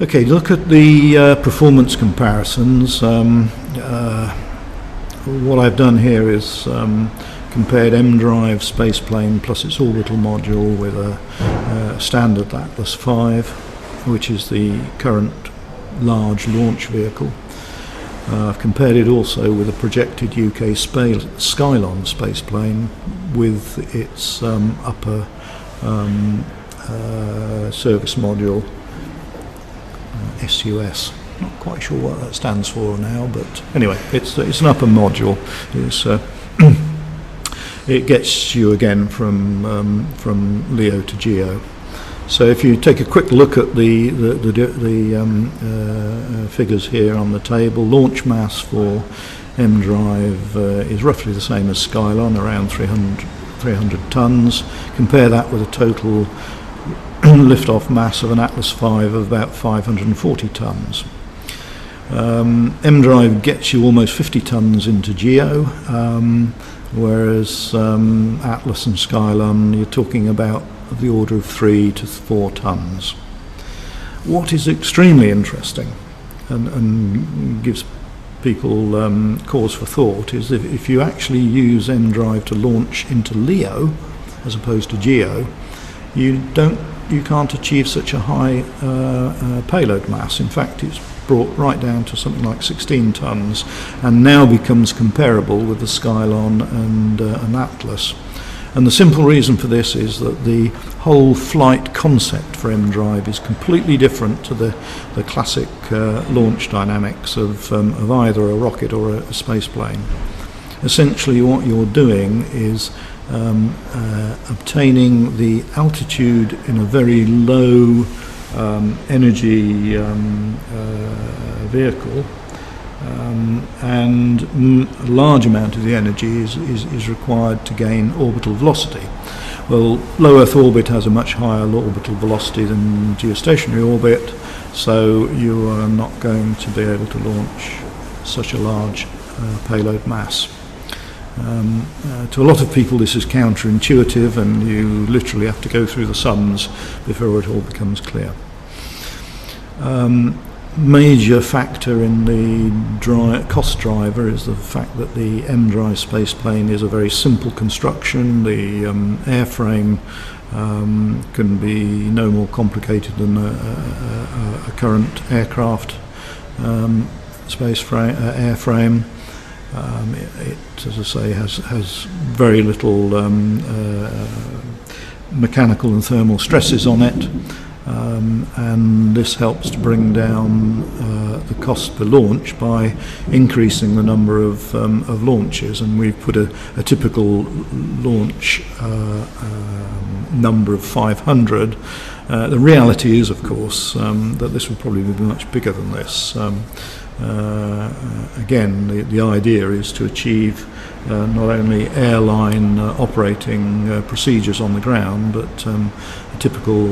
Okay, look at the performance comparisons. What I've done here is compared Emdrive spaceplane plus its orbital module with a standard Atlas V, which is the current large launch vehicle. I've compared it also with a projected UK Skylon spaceplane with its upper service module, SUS. Not quite sure what that stands for now, but anyway, it's an upper module. It gets you again from LEO to GEO. So if you take a quick look at the figures here on the table, launch mass for Emdrive is roughly the same as Skylon, around 300 tons. Compare that with a total lift-off mass of an Atlas V of about 540 tons. Emdrive gets you almost 50 tons into GEO, whereas Atlas and Skylon, you're talking about the order of 3 to 4 tons. What is extremely interesting and gives people cause for thought is if you actually use Emdrive to launch into LEO as opposed to GEO, you can't achieve such a high payload mass. In fact, it's brought right down to something like 16 tons and now becomes comparable with the Skylon and Atlas. And the simple reason for this is that the whole flight concept for Emdrive is completely different to the classic launch dynamics of either a rocket or a spaceplane. Essentially what you're doing is obtaining the altitude in a very low energy vehicle, and a large amount of the energy is required to gain orbital velocity. Well, low Earth orbit has a much higher orbital velocity than geostationary orbit, so you are not going to be able to launch such a large payload mass. To a lot of people this is counterintuitive, and you literally have to go through the sums before it all becomes clear. Major factor in the cost driver is the fact that the Emdrive spaceplane is a very simple construction. The airframe can be no more complicated than a current aircraft airframe. It, as I say, has very little mechanical and thermal stresses on it. And this helps to bring down the cost per launch by increasing the number of launches, and we've put a typical launch number of 500. The reality is, of course, that this will probably be much bigger than this. Again, the idea is to achieve not only airline operating procedures on the ground, but typical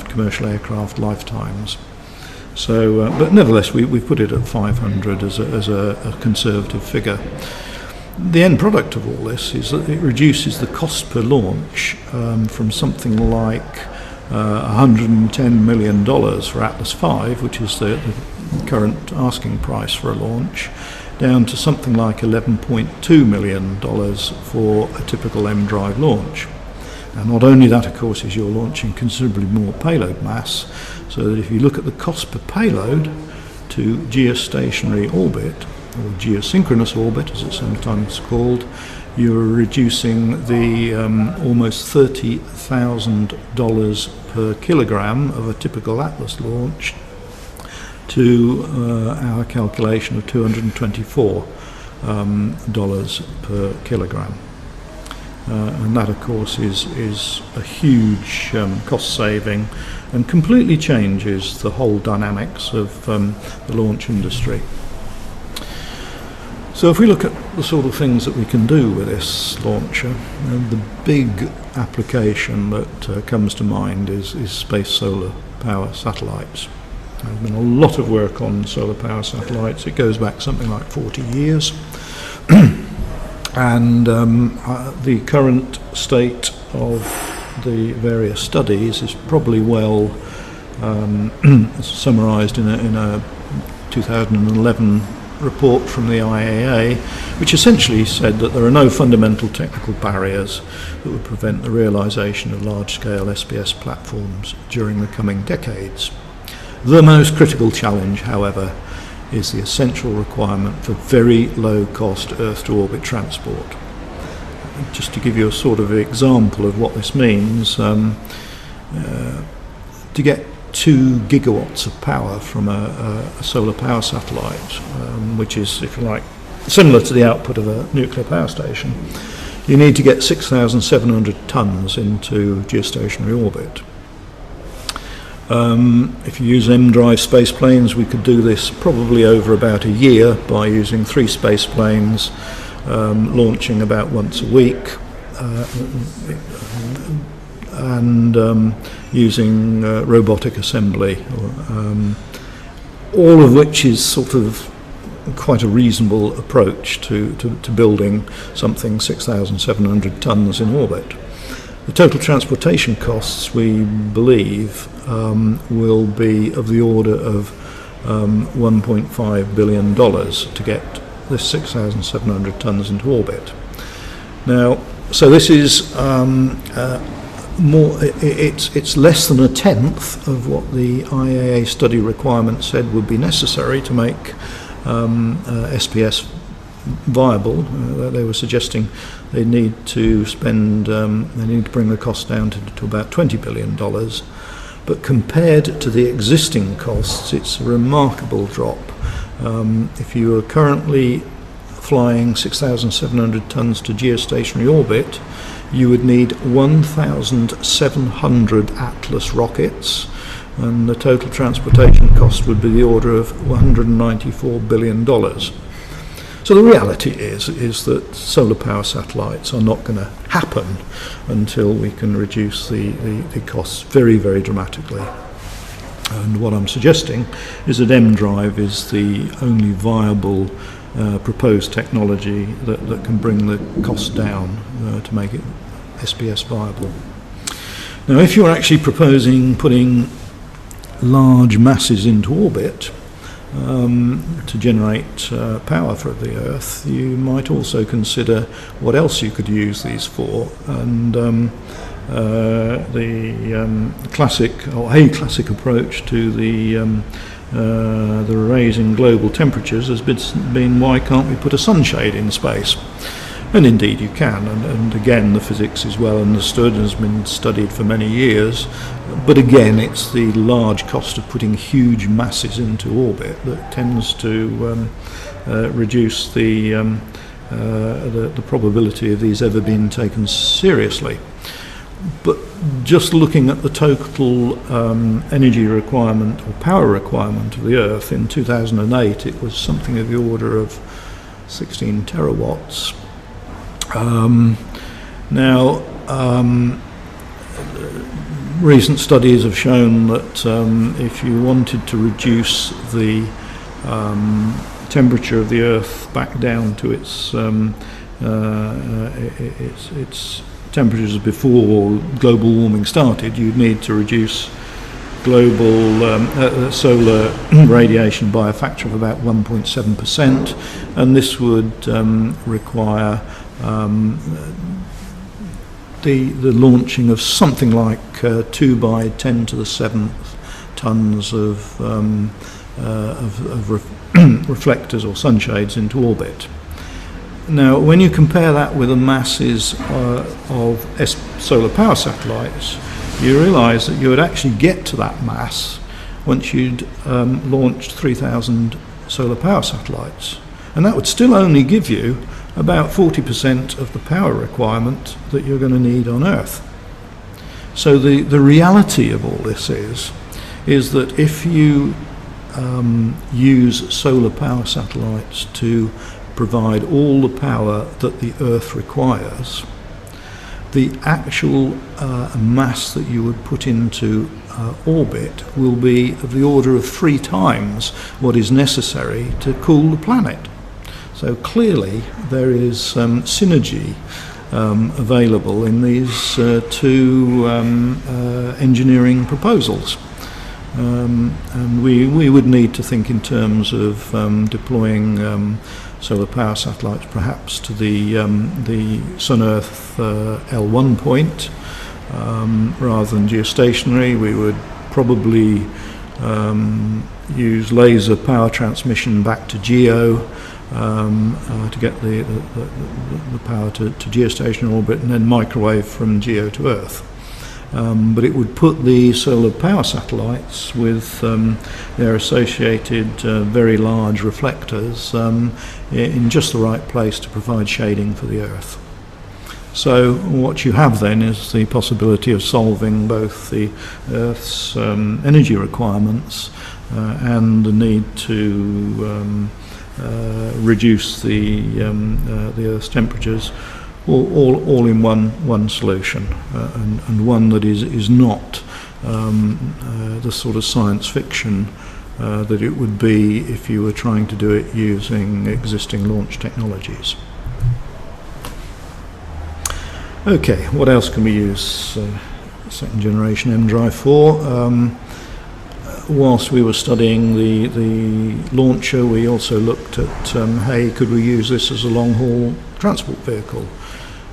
commercial aircraft lifetimes. So, but nevertheless, we've put it at 500 as a conservative figure. The end product of all this is that it reduces the cost per launch from something like $110 million for Atlas V, which is the current asking price for a launch, down to something like $11.2 million for a typical Emdrive launch. Now, not only that, of course, is you're launching considerably more payload mass, so that if you look at the cost per payload to geostationary orbit, or geosynchronous orbit as it's sometimes called, you're reducing the almost $30,000 per kilogram of a typical Atlas launch to our calculation of $224 per kilogram. And that, of course, is a huge cost saving and completely changes the whole dynamics of the launch industry. So if we look at the sort of things that we can do with this launcher, the big application that comes to mind is space solar power satellites. There's been a lot of work on solar power satellites. It goes back something like 40 years. And the current state of the various studies is probably well summarised in a 2011 report from the IAA, which essentially said that there are no fundamental technical barriers that would prevent the realisation of large-scale SPS platforms during the coming decades. The most critical challenge, however, is the essential requirement for very low-cost Earth-to-orbit transport. Just to give you a sort of example of what this means, to get 2 gigawatts of power from a solar power satellite, which is, if you like, similar to the output of a nuclear power station, you need to get 6,700 tons into geostationary orbit. If you use Emdrive space planes, we could do this probably over about a year by using 3 space planes, launching about once a week, and using robotic assembly, all of which is sort of quite a reasonable approach to building something 6,700 tons in orbit. The total transportation costs, we believe, will be of the order of $1.5 billion to get this 6,700 tons into orbit. Now, so this is it's less than a tenth of what the IAA study requirement said would be necessary to make SPS viable. They were suggesting they need to spend, they need to bring the cost down to about $20 billion. But compared to the existing costs, it's a remarkable drop. If you are currently flying 6,700 tons to geostationary orbit, you would need 1,700 Atlas rockets, and the total transportation cost would be the order of $194 billion. So the reality is that solar power satellites are not going to happen until we can reduce the costs very, very dramatically. And what I'm suggesting is that Emdrive is the only viable proposed technology that can bring the cost down to make it SPS viable. Now, if you're actually proposing putting large masses into orbit to generate power for the Earth, you might also consider what else you could use these for. And a classic approach to the raising global temperatures has been why can't we put a sunshade in space? And indeed you can, and again the physics is well understood and has been studied for many years, but again it's the large cost of putting huge masses into orbit that tends to reduce the probability of these ever being taken seriously. But just looking at the total energy requirement or power requirement of the Earth, in 2008 it was something of the order of 16 terawatts. Recent studies have shown that if you wanted to reduce the temperature of the Earth back down to its temperatures before global warming started, you'd need to reduce global solar radiation by a factor of about 1.7%, and this would require the launching of something like 2 by 10 to the 7th tons of reflectors or sunshades into orbit. Now, when you compare that with the masses of solar power satellites, you realise that you would actually get to that mass once you'd launched 3,000 solar power satellites. And that would still only give you about 40% of the power requirement that you're going to need on Earth. So the reality of all this is that if you use solar power satellites to provide all the power that the Earth requires, the actual mass that you would put into orbit will be of the order of 3 times what is necessary to cool the planet. So clearly there is synergy available in these two engineering proposals. And we would need to think in terms of deploying solar power satellites perhaps to the Sun-Earth L1 point rather than geostationary. We would probably use laser power transmission back to geo to get the power to geostationary orbit, and then microwave from geo to Earth. But it would put the solar power satellites with their associated very large reflectors in just the right place to provide shading for the Earth. So what you have then is the possibility of solving both the Earth's energy requirements and the need to reduce the Earth's temperatures, all in one solution, and one that is not the sort of science fiction that it would be if you were trying to do it using existing launch technologies. Okay, what else can we use second generation Emdrive for? Whilst we were studying the launcher, we also looked at, hey, could we use this as a long-haul transport vehicle?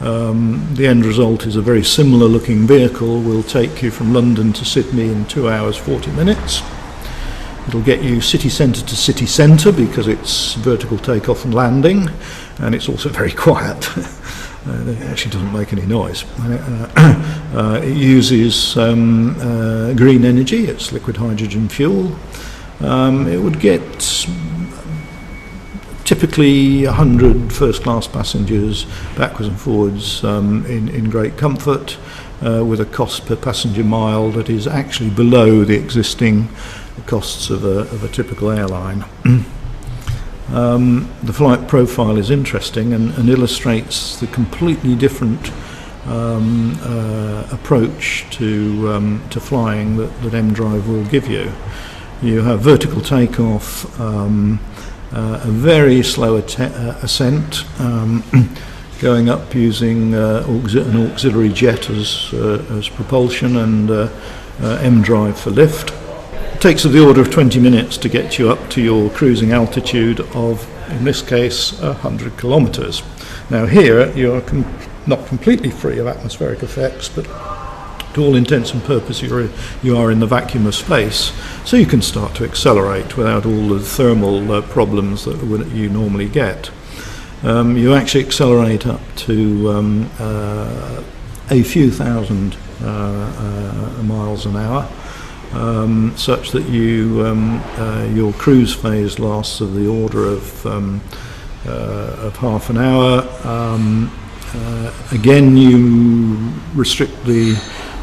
The end result is a very similar looking vehicle. Will take you from London to Sydney in 2 hours 40 minutes. It'll get you city centre to city centre because it's vertical takeoff and landing, and it's also very quiet. It actually doesn't make any noise. It uses green energy. It's liquid hydrogen fuel. It would get typically 100 first-class passengers backwards and forwards in great comfort, with a cost per passenger mile that is actually below the existing costs of a typical airline. The flight profile is interesting and illustrates the completely different approach to flying that Emdrive will give you. You have vertical takeoff, a very slow ascent, going up using an auxiliary jet as propulsion, and Emdrive for lift. It takes the order of 20 minutes to get you up to your cruising altitude of, in this case, 100 kilometres. Now here you're not completely free of atmospheric effects, but to all intents and purposes you are in the vacuum of space, so you can start to accelerate without all the thermal problems that you normally get. You actually accelerate up to a few thousand miles an hour, such that your cruise phase lasts of the order of half an hour. Again, you restrict the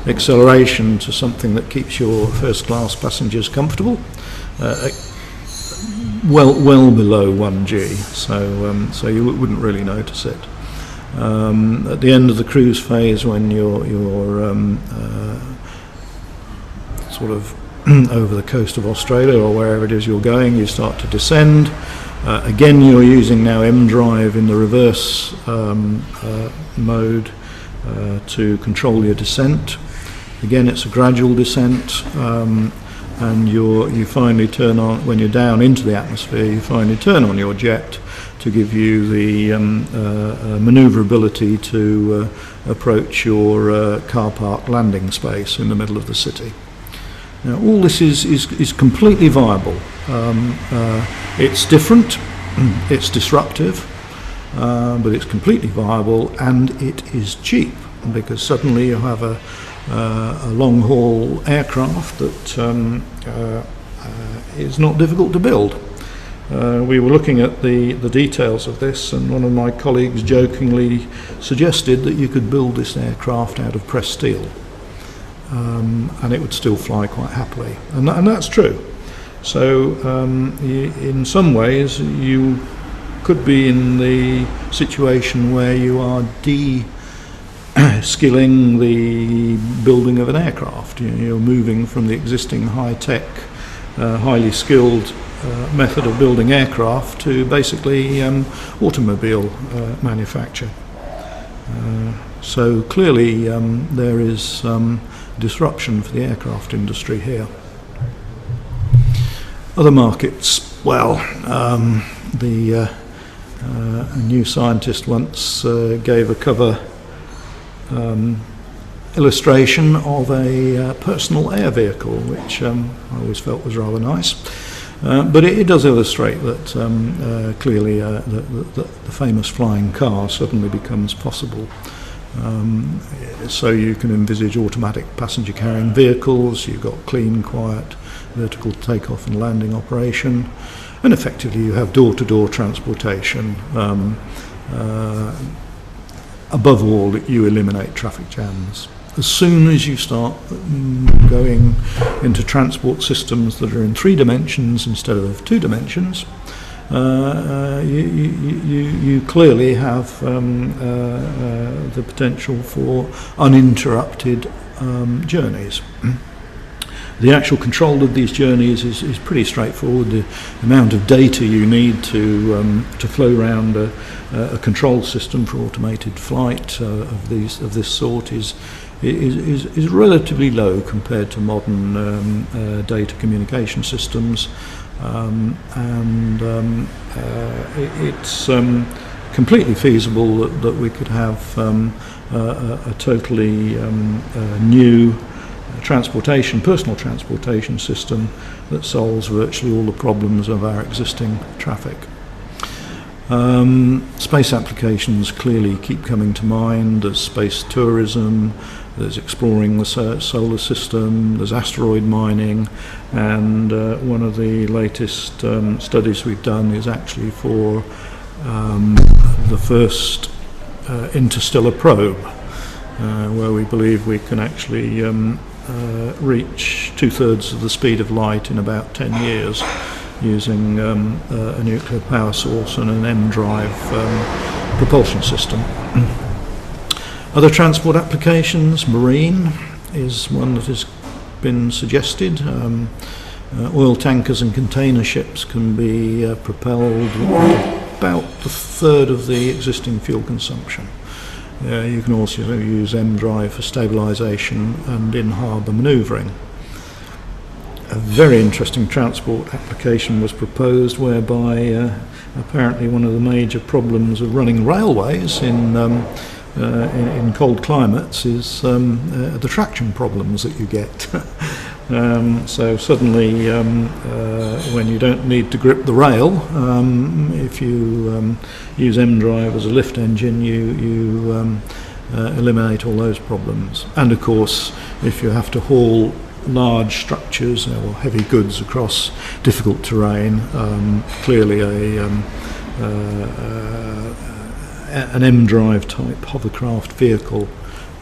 acceleration to something that keeps your first-class passengers comfortable, well below 1G, so you wouldn't really notice it. At the end of the cruise phase, when you're sort of over the coast of Australia or wherever it is you're going, you start to descend. Again, you're using now Emdrive in the reverse mode to control your descent. Again, it's a gradual descent, and you finally turn on, when you're down into the atmosphere, you finally turn on your jet to give you the manoeuvrability to approach your car park landing space in the middle of the city. Now, all this is completely viable. It's different, it's disruptive, but it's completely viable, and it is cheap, because suddenly you have a long-haul aircraft that is not difficult to build. We were looking at the details of this, and one of my colleagues jokingly suggested that you could build this aircraft out of pressed steel, and it would still fly quite happily, and that's true. So in some ways you could be in the situation where you are skilling the building of an aircraft. You're moving from the existing high-tech, highly skilled method of building aircraft to basically automobile manufacture. So clearly there is disruption for the aircraft industry here. Other markets, well, a new scientist once gave a cover illustration of a personal air vehicle, which I always felt was rather nice. But it does illustrate that clearly the famous flying car suddenly becomes possible. So you can envisage automatic passenger carrying vehicles, you've got clean, quiet, vertical takeoff and landing operation, and effectively you have door-to-door transportation. Above all, you eliminate traffic jams. As soon as you start going into transport systems that are in 3 dimensions instead of 2 dimensions, you clearly have the potential for uninterrupted journeys. The actual control of these journeys is pretty straightforward. The amount of data you need to flow around a control system for automated flight of this sort is relatively low compared to modern data communication systems, it's completely feasible that we could have a totally new personal transportation system that solves virtually all the problems of our existing traffic. Space applications clearly keep coming to mind. There's space tourism, there's exploring the solar system, there's asteroid mining, and one of the latest studies we've done is actually for the first interstellar probe, where we believe we can actually reach 2/3 of the speed of light in about 10 years using a nuclear power source and an Emdrive propulsion system. Other transport applications, marine is one that has been suggested. Oil tankers and container ships can be propelled about 1/3 of the existing fuel consumption. You can also use Emdrive for stabilisation and in-harbour manoeuvring. A very interesting transport application was proposed whereby apparently one of the major problems of running railways in cold climates is the traction problems that you get. So suddenly when you don't need to grip the rail, if you use Emdrive as a lift engine, you eliminate all those problems. And of course, if you have to haul large structures or heavy goods across difficult terrain, clearly an Emdrive type hovercraft vehicle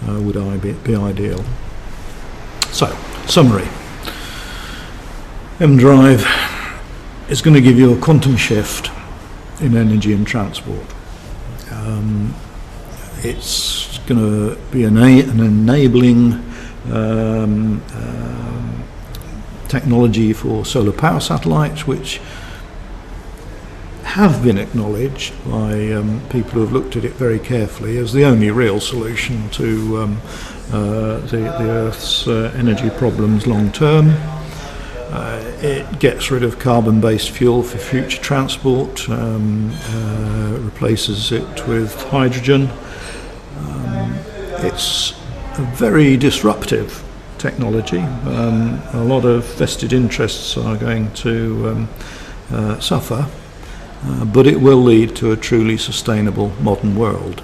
would be ideal. So, summary. Emdrive is going to give you a quantum shift in energy and transport. It's going to be an enabling technology for solar power satellites, which have been acknowledged by people who have looked at it very carefully as the only real solution to the Earth's energy problems long term. It gets rid of carbon-based fuel for future transport, replaces it with hydrogen. It's a very disruptive technology. A lot of vested interests are going to suffer, but it will lead to a truly sustainable modern world.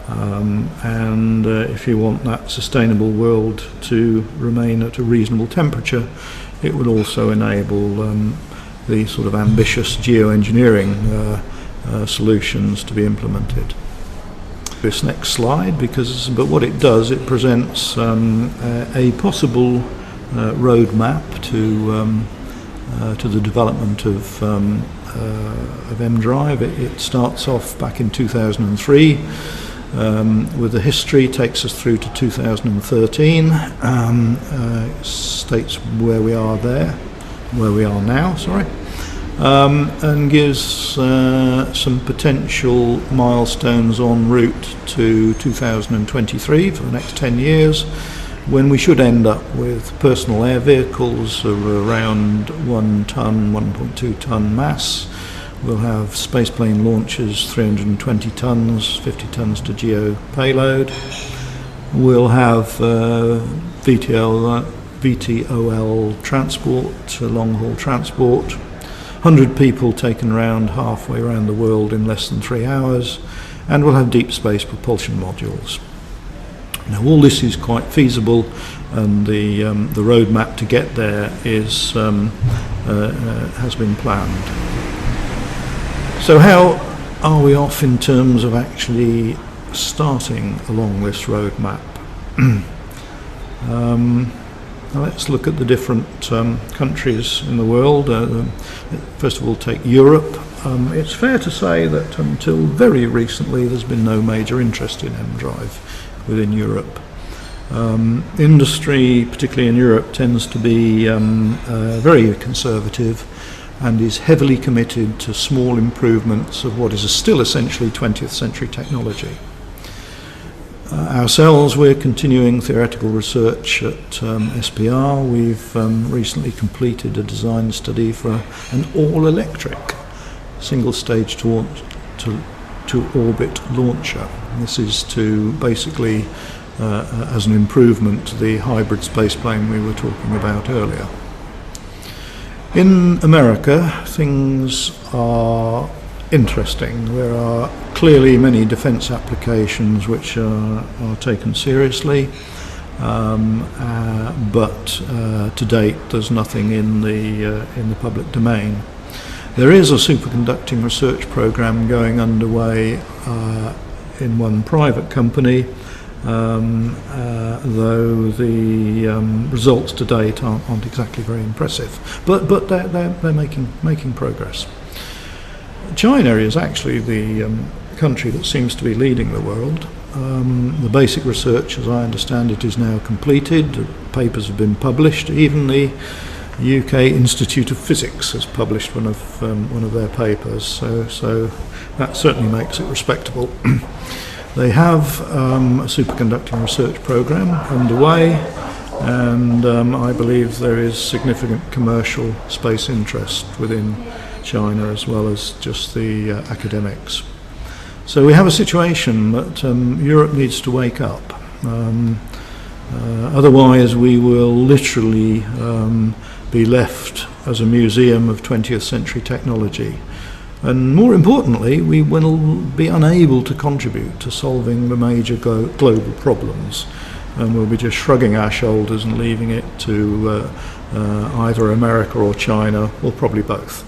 And if you want that sustainable world to remain at a reasonable temperature, it will also enable the sort of ambitious geoengineering solutions to be implemented. This next slide, but what it does, it presents a possible roadmap to the development of Emdrive. It starts off back in 2003 with the history, takes us through to 2013, states where we are now, and gives some potential milestones en route to 2023 for the next 10 years, when we should end up with personal air vehicles of around 1 ton, 1.2 ton mass. We'll have spaceplane launches 320 tons, 50 tons to geo payload. We'll have VTOL transport, long-haul transport. 100 people taken around halfway around the world in less than 3 hours. And we'll have deep space propulsion modules. Now all this is quite feasible, and the roadmap to get there has been planned. So how are we off in terms of actually starting along this roadmap? Let's look at the different countries in the world. First of all, take Europe. It's fair to say that until very recently there's been no major interest in Emdrive within Europe. Industry, particularly in Europe, tends to be very conservative and is heavily committed to small improvements of what is still essentially 20th century technology. Ourselves, we're continuing theoretical research at SPR. We've recently completed a design study for an all-electric single-stage to orbit launcher. This is to basically, as an improvement to the hybrid spaceplane we were talking about earlier. In America, things are interesting. There are clearly many defence applications which are taken seriously, but to date there's nothing in the public domain. There is a superconducting research program going underway in one private company, though the results to date aren't exactly very impressive. But they're making progress. China is actually the country that seems to be leading the world. The basic research, as I understand it, is now completed. Papers have been published. Even the UK Institute of Physics has published one of their papers. So that certainly makes it respectable. They have a superconducting research program underway, and I believe there is significant commercial space interest within China as well as just the academics. So we have a situation that Europe needs to wake up. Otherwise we will literally be left as a museum of 20th century technology. And more importantly, we will be unable to contribute to solving the major global problems. And we'll be just shrugging our shoulders and leaving it to either America or China, or probably both.